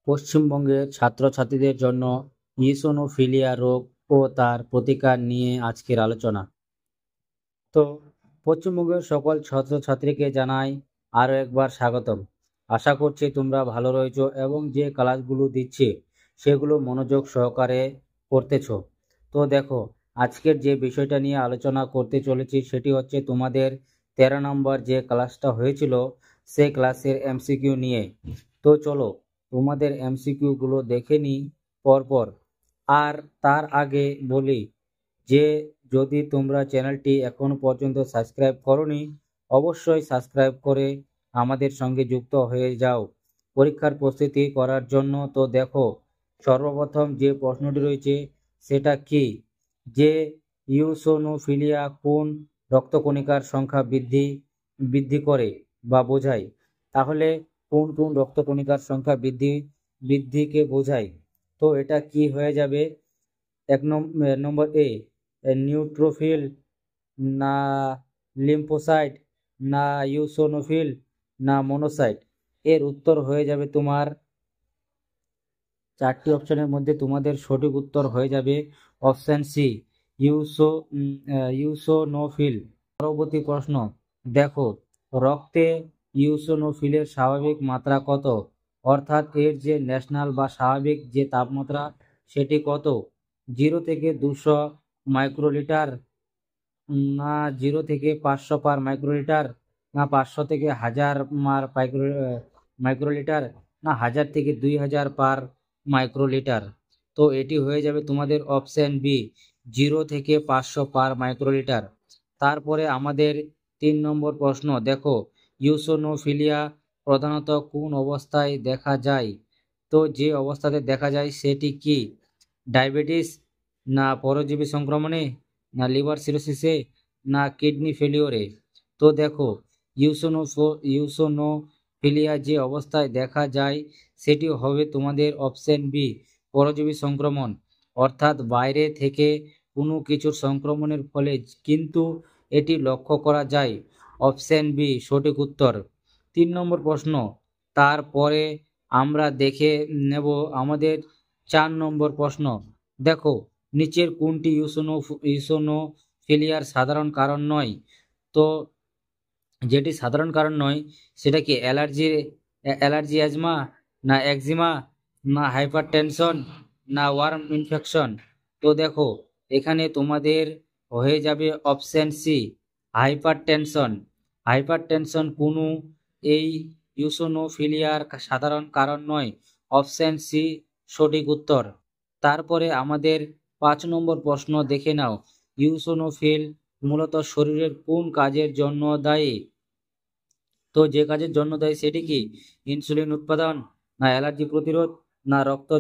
পশ্চিমবঙ্গের ছাত্রছাত্রীদের জন্য ইওসিনোফিলিয়া রোগ ও তার প্রতিকার নিয়ে আজকের আলোচনা। তো পশ্চিমবঙ্গের সকল ছাত্রছাত্রীকে জানাই আরও একবার স্বাগতম। আশা করছি তোমরা ভালো রয়েছো এবং যে ক্লাসগুলো দিচ্ছি সেগুলো মনোযোগ সহকারে করতেছো। তো দেখো, আজকের যে বিষয়টা নিয়ে আলোচনা করতে চলেছি সেটি হচ্ছে তোমাদের 13 নম্বর যে ক্লাসটা হয়েছিল সেই ক্লাসের এমসিকিউ নিয়ে। তো চলো তোমাদের এমসিকিউগুলো দেখে নিই পরপর। আর তার আগে বলি যে যদি তোমরা চ্যানেলটি এখনো পর্যন্ত সাবস্ক্রাইব করোনি, অবশ্যই সাবস্ক্রাইব করে আমাদের সঙ্গে যুক্ত হয়ে যাও পরীক্ষার প্রস্তুতি করার জন্য। তো দেখো, সর্বপ্রথম যে প্রশ্নটি রয়েছে সেটা কি, যে ইওসিনোফিলিয়া কোন রক্তকণিকার সংখ্যা বৃদ্ধি করে বা বোঝায়? তাহলে কোন কোন রক্তকণিকার সংখ্যা বৃদ্ধিকে বোঝায়? তো এটা কি হয়ে যাবে? নম্বর এ নিউট্রোফিল, না লিম্ফোসাইট, না ইওসিনোফিল, না মনোসাইট? এর উত্তর হয়ে যাবে তোমার চারটি অপশনের মধ্যে তোমাদের সঠিক উত্তর হয়ে যাবে অপশন সি, ইওসিনোফিল। পরবর্তী প্রশ্ন দেখো, রক্তে ইওসিনোফিলের স্বাভাবিক মাত্রা কত? অর্থাৎ এর যে ন্যাশনাল বা স্বাভাবিক যে তাপমাত্রা সেটি কত? 0 থেকে 200 মাইক্রোলিটার, না 0 থেকে 500 পার মাইক্রোলিটার, না 500 থেকে 1000 মাইক্রোলিটার, না 1000 থেকে 2000 পার মাইক্রোলিটার? তো এটি হয়ে যাবে তোমাদের অপশন বি, 0 থেকে 500 পার মাইক্রোলিটার। তারপরে আমাদের 3 নম্বর প্রশ্ন দেখো, ইওসিনোফিলিয়া প্রধানত কোন অবস্থায় দেখা যায়? তো যে অবস্থাতে দেখা যায় সেটি কি? ডায়াবেটিস, না পরজীবী সংক্রমণে, না লিভার সিরোসিসে, না কিডনি ফেলিওরে? তো দেখো, ইওসিনোফিলিয়া যে অবস্থায় দেখা যায় সেটি হবে তোমাদের অপশন বি, পরজীবী সংক্রমণ। অর্থাৎ বাইরে থেকে কোনো কিছুর সংক্রমণের ফলে কিন্তু এটি লক্ষ্য করা যায়। অপশন বি সঠিক উত্তর। 3 নম্বর প্রশ্ন, তারপরে আমরা দেখে নেব আমাদের 4 নম্বর প্রশ্ন। দেখো, নিচের কোনটি ইওসিনোফিলিয়ার সাধারণ কারণ নয়? তো যেটি সাধারণ কারণ নয় সেটা কি অ্যালার্জি, অ্যাজমা, না একজিমা, না হাইপারটেনশন, না ওয়ার্ম ইনফেকশন? তো দেখো, এখানে তোমাদের হয়ে যাবে অপশন সি, হাইপারটেনশন। হাইপারটেনশন কোনো এই ইওসিনোফিলিয়ার সাধারণ কারণ নয়। অপশন সি সঠিক উত্তর। তারপরে আমাদের 5 নম্বর প্রশ্ন দেখে নাও, ইওসিনোফিল মূলত শরীরের কোন কাজের জন্য দায়ী? তো যে কাজের জন্য দায়ী সেটি কি? ইনসুলিন উৎপাদন, না অ্যালার্জি প্রতিরোধ, না রক্ত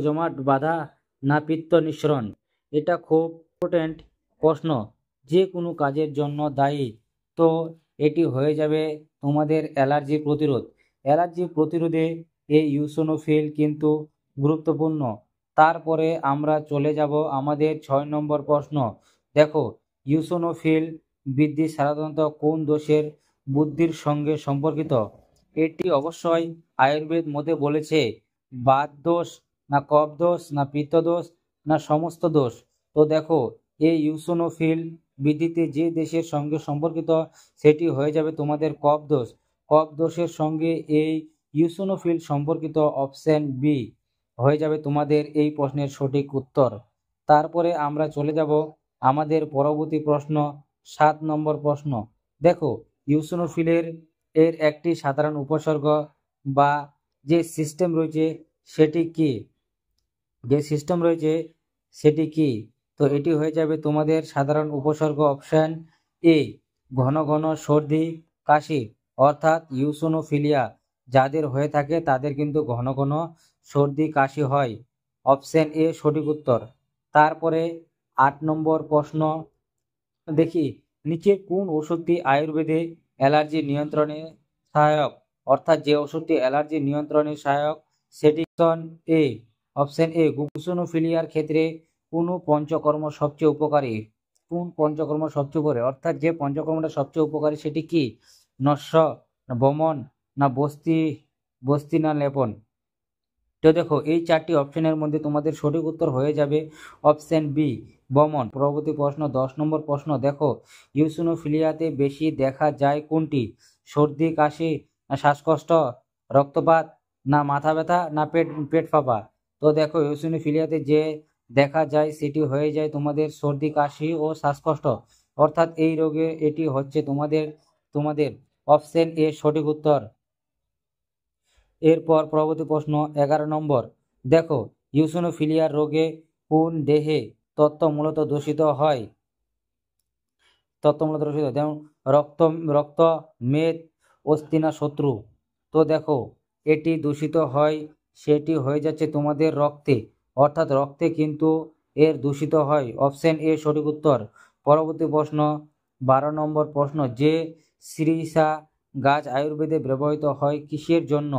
জমাট বাঁধা, না পিত্ত নিঃসরণ? এটা খুব ইম্পর্টেন্ট প্রশ্ন, যে কোনো কাজের জন্য দায়ী। তো এটি হয়ে যাবে তোমাদের অ্যালার্জি প্রতিরোধ। অ্যালার্জি প্রতিরোধে এই ইওসিনোফিল কিন্তু গুরুত্বপূর্ণ। তারপরে আমরা চলে যাব আমাদের 6 নম্বর প্রশ্ন। দেখো, ইওসিনোফিল বৃদ্ধি সাধারণত কোন দোষের বুদ্ধির সঙ্গে সম্পর্কিত? এটি অবশ্যই আয়ুর্বেদ মতে বলেছে বাত দোষ, না কফ দোষ, না পিত্ত দোষ, না সমস্ত দোষ? তো দেখো, এই ইওসিনোফিল বৃদ্ধিতে যে দেশের সঙ্গে সম্পর্কিত সেটি হয়ে যাবে তোমাদের কফ দোষ। কফ দোষের সঙ্গে এই ইওসিনোফিল সম্পর্কিত। অপশন বি হয়ে যাবে তোমাদের এই প্রশ্নের সঠিক উত্তর। তারপরে আমরা চলে যাব আমাদের পরবর্তী প্রশ্ন, 7 নম্বর প্রশ্ন। দেখো, ইওসিনোফিলের একটি সাধারণ উপসর্গ বা যে সিস্টেম রয়েছে সেটি কি? তো এটি হয়ে যাবে তোমাদের সাধারণ উপসর্গ অপশন এ, ঘন ঘন সর্দি কাশি। অর্থাৎ ইওসিনোফিলিয়া যাদের হয়ে থাকে তাদের কিন্তু ঘন ঘন সর্দি কাশি হয়। অপশন এ সঠিক উত্তর। তারপরে 8 নম্বর প্রশ্ন দেখি, নিচে কোন ওষুধটি আয়ুর্বেদে অ্যালার্জি নিয়ন্ত্রণে সহায়ক? অর্থাৎ যে ওষুধটি অ্যালার্জি নিয়ন্ত্রণে সহায়ক সেটি অপশন এ ইওসিনোফিলিয়ার ক্ষেত্রে কোন পঞ্চকর্ম সবচেয়ে উপকারী? কোন পঞ্চকর্ম সবচেয়ে উপকারী? অর্থাৎ যে পঞ্চকর্মটা সবচেয়ে উপকারী সেটি কি? নস্য, বমন, না বস্তি বস্তি না লেপন। তো দেখো এই চারটি অপশনের মধ্যে তোমাদের সঠিক উত্তর হয়ে যাবে অপশন বি বমন। পরবর্তী প্রশ্ন 10 নম্বর প্রশ্ন দেখো ইউসিনোফিলিয়াতে বেশি দেখা যায় কোনটি? সর্দি কাশি না শ্বাসকষ্ট রক্তপাত না মাথা ব্যথা না পেট পেট ফাঁপা। তো দেখো ইউসিনোফিলিয়াতে যে দেখা যায় সেটি হয়ে যায় তোমাদের সর্দি কাশি ও শ্বাসকষ্ট, অর্থাৎ এই রোগে এটি হচ্ছে তোমাদের তোমাদের অপশন এ সঠিক উত্তর। এরপর পরবর্তী প্রশ্ন 11 নম্বর দেখো ইউসিনোফিলিয়া রোগে কোন দেহে তত্ত্ব মূলত দূষিত হয়? তত্ত্ব মূলত দূষিত যেমন রক্ত রক্ত মেদ অস্থি না শত্রু। তো দেখো এটি দূষিত হয়, সেটি হয়ে যাচ্ছে তোমাদের রক্তে, অর্থাৎ রক্তে কিন্তু এর দূষিত হয়, অপশন এ সঠিক উত্তর। পরবর্তী প্রশ্ন 12 নম্বর প্রশ্ন যে সিরিসা গাছ আয়ুর্বেদে ব্যবহৃত হয় কিসের জন্য?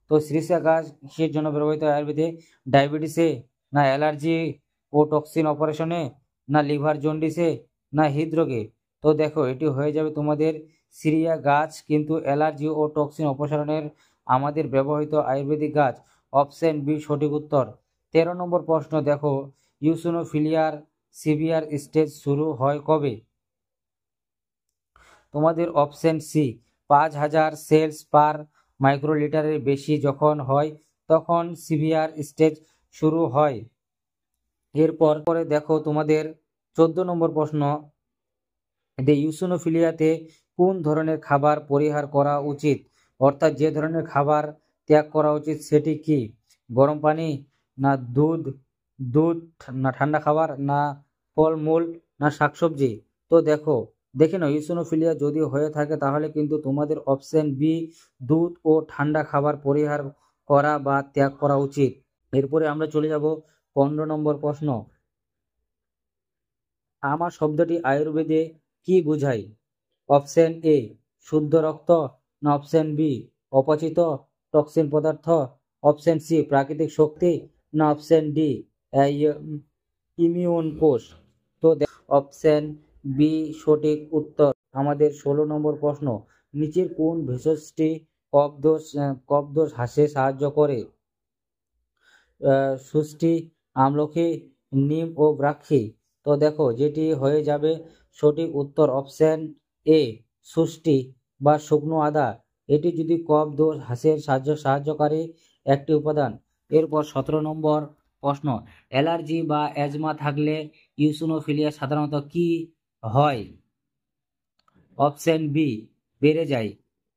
তো সিরিসা গাছ কিসের জন্য ব্যবহৃত হয় আয়ুর্বেদে? ডায়াবেটিসে না অ্যালার্জি ও টক্সিন অপারেশনে না লিভার জন্ডিসে না হৃদরোগে। তো দেখো এটি হয়ে যাবে তোমাদের সিরিয়া গাছ কিন্তু অ্যালার্জি ও টক্সিন অপসারণের আমাদের ব্যবহৃত আয়ুর্বেদিক গাছ, অপশন বি সঠিক উত্তর। 13 নম্বর প্রশ্ন দেখো ইউসিনোফিলিয়ার সিভিয়ার স্টেজ শুরু হয় কবে? তোমাদের অপশন সি 5000 সেলস পার মাইক্রোলিটারের বেশি যখন হয় তখন সিভিয়ার স্টেজ শুরু হয়। এরপর পরে দেখো তোমাদের 14 নম্বর প্রশ্ন ইউসিনোফিলিয়াতে কোন ধরনের খাবার পরিহার করা উচিত? অর্থাৎ যে ধরনের খাবার ত্যাগ করা উচিত সেটি কি? গরম পানি না দুধ দুধ না ঠান্ডা খাবার না ফলমূল না শাকসবজি। তো দেখো দেখে নাও ইউসিনোফিলিয়া যদি হয়ে থাকে তাহলে কিন্তু তোমাদের অপশন বি দুধ ও ঠান্ডা খাবার পরিহার করা বা ত্যাগ করা উচিত। এরপরে আমরা চলে যাব 15 নম্বর প্রশ্ন আমার শব্দটি আয়ুর্বেদে কি বোঝায়? অপশন এ শুদ্ধ রক্ত না অপশন বি অপচিত টক্সিন পদার্থ, অপশন সি প্রাকৃতিক শক্তি না অপশন ডি ইমিউন কোষ। তো অপশন বি সঠিক উত্তর। আমাদের 16 নম্বর প্রশ্ন নিচের কোন ভেষজটি কফদোষ হ্রাসে সাহায্য করে? সুষ্টি আমলকি নিম ও ব্রাক্ষী। তো দেখো যেটি হয়ে যাবে সঠিক উত্তর অপশন এ সুষ্টি বা শুকনো আদা, এটি যদি কফ দোষ হ্রাসের সাহায্যকারী একটি উপাদান। এরপর 17 নম্বর প্রশ্ন অ্যালার্জি বা অ্যাজমা থাকলে ইউসিনোফিলিয়া সাধারণত কি হয়? অপশন বি বেড়ে যায়।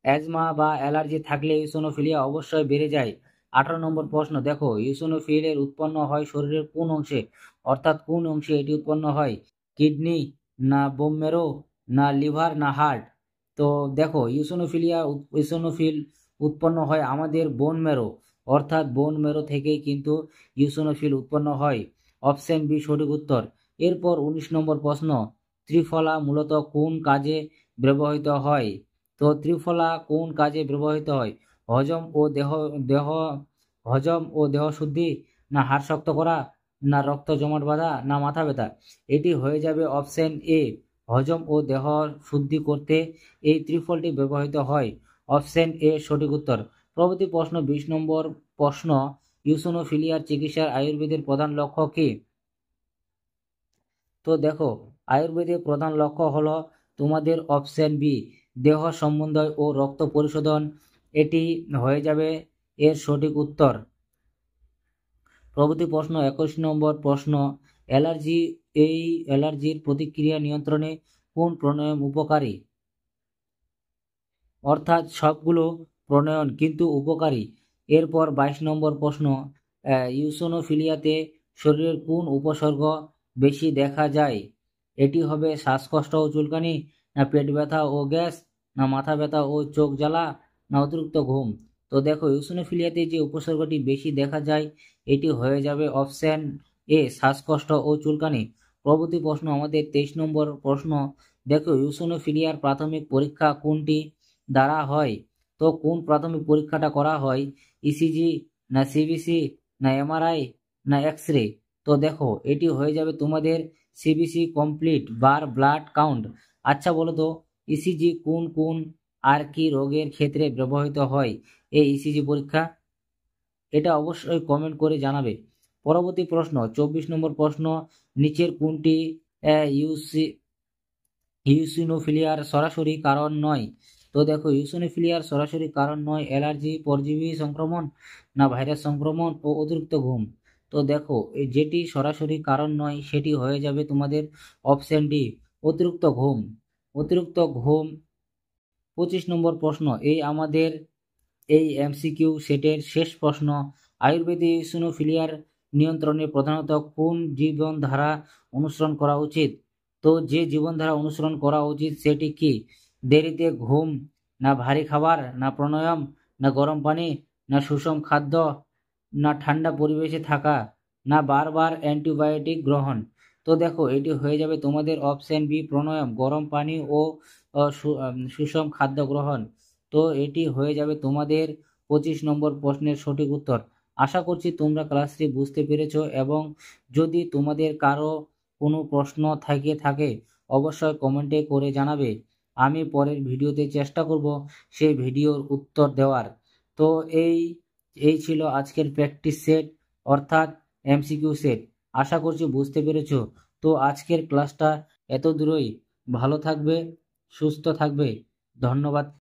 অ্যাজমা বা অ্যালার্জি থাকলে ইউসিনোফিলিয়া অবশ্যই বেড়ে যায়। 18 নম্বর প্রশ্ন দেখো ইউসিনোফিলের উৎপন্ন হয় শরীরের কোন অংশে? অর্থাৎ কোন অংশে এটি উৎপন্ন হয়? কিডনি না বোন ম্যারো না লিভার না হার্ট। তো দেখো ইউসিনোফিল উৎপন্ন হয় আমাদের বোন ম্যারো, অর্থাৎ বোন ম্যারো থেকেই কিন্তু ইউসিনোফিল উৎপন্ন হয়, অপশন বি সঠিক উত্তর। এরপর 19 নম্বর প্রশ্ন ত্রিফলা মূলত কোন কাজে ব্যবহৃত হয়? তো ত্রিফলা কোন কাজে ব্যবহৃত হয়? হজম ও দেহ দেহ হজম ও দেহ শুদ্ধি না হাড় শক্ত করা না রক্ত জমাট বাঁধা না মাথা ব্যথা। এটি হয়ে যাবে অপশন এ হজম ও দেহ শুদ্ধি করতে এই ত্রিফলটি ব্যবহৃত হয়, অপশন এ সঠিক উত্তর। পরবর্তী প্রশ্ন 20 নম্বর প্রশ্ন ইউসিনোফিলিয়ার চিকিৎসার আয়ুর্বেদের প্রধান লক্ষ্য কি? তো দেখো আয়ুর্বেদের প্রধান লক্ষ্য হলো তোমাদের অপশন বি দেহ সম্বন্ধ ও রক্ত পরিশোধন, এটি হয়ে যাবে এর সঠিক উত্তর। পরবর্তী প্রশ্ন 21 নম্বর প্রশ্ন অ্যালার্জির প্রতিক্রিয়া নিয়ন্ত্রণে কোন প্রাণায়াম উপকারী? অর্থাৎ সবগুলো প্রণয়ন কিন্তু উপকারী। এরপর 22 নম্বর প্রশ্ন ইউসিনোফিলিয়াতে শরীরের কোন উপসর্গ বেশি দেখা যায়? এটি হবে শ্বাসকষ্ট ও চুলকানি না পেট ব্যথা ও গ্যাস না মাথা ব্যথা ও চোখ জ্বালা না অতিরিক্ত ঘুম। তো দেখো ইউসিনোফিলিয়াতে যে উপসর্গটি বেশি দেখা যায় এটি হয়ে যাবে অপশন এ শ্বাসকষ্ট ও চুলকানি। পরবর্তী প্রশ্ন আমাদের 23 নম্বর প্রশ্ন দেখো ইউসিনোফিলিয়ার প্রাথমিক পরীক্ষা কোনটি দ্বারা হয়? তো কোন প্রাথমিক পরীক্ষাটা করা হয়? ইসিজি না সিবিসি না এমআরআই না এক্স রে। তো দেখো এটি হয়ে যাবে তোমাদের সিবিসি কমপ্লিট বার ব্লাড কাউন্ট। আচ্ছা বলো তো ইসিজি কোন কোন আর কি রোগের ক্ষেত্রে ব্যবহৃত হয় এই ইসিজি পরীক্ষা? এটা অবশ্যই কমেন্ট করে জানাবে। পরবর্তী প্রশ্ন 24 নম্বর প্রশ্ন, নিচের কোনটি ইউসিনোফিলিয়ার সরাসরি কারণ নয়? তো দেখো, ইউসিনোফিলিয়ার সরাসরি কারণ নয় অ্যালার্জি, পরজীবী সংক্রমণ, না ভাইরাস সংক্রমণ ও অতিরিক্ত ঘুম। তো দেখো, যেটি সরাসরি কারণ নয় সেটি হয়ে যাবে তোমাদের অপশন ডি, অতিরিক্ত ঘুম। অতিরিক্ত ঘুম। 25 নম্বর প্রশ্ন, আমাদের এই এমসিকিউ সেটের শেষ প্রশ্ন, আয়ুর্বেদে ইওসিনোফিলিয়ার নিয়ন্ত্রণে প্রধানত কোন জীবনধারা অনুসরণ করা উচিত? তো যে জীবনধারা অনুসরণ করা উচিত সেটি কি? দেরিতে ঘুম, না ভারী খাবার, না প্রাণায়াম, না গরম পানি, না সুষম খাদ্য, না ঠান্ডা পরিবেশে থাকা, না বারবার অ্যান্টিবায়োটিক গ্রহণ। তো দেখো, এটি হয়ে যাবে তোমাদের অপশন বি, প্রাণায়াম, গরম পানি ও সুষম খাদ্য গ্রহণ। তো এটি হয়ে যাবে তোমাদের 25 নম্বর প্রশ্নের সঠিক উত্তর। আশা করছি তোমরা ক্লাসটি বুঝতে পেরেছো, এবং যদি তোমাদের কারো কোনো প্রশ্ন থাকে অবশ্যই কমেন্টে করে জানাবে। আমি পরের ভিডিওতে চেষ্টা করব সেই ভিডিওর উত্তর দেওয়ার। তো এই ছিল আজকের প্র্যাকটিস সেট, অর্থাৎ এমসিকিউ সেট। আশা করছি বুঝতে পেরেছো। তো আজকের ক্লাসটা এত দূরই। ভালো থাকবে, সুস্থ থাকবে। ধন্যবাদ।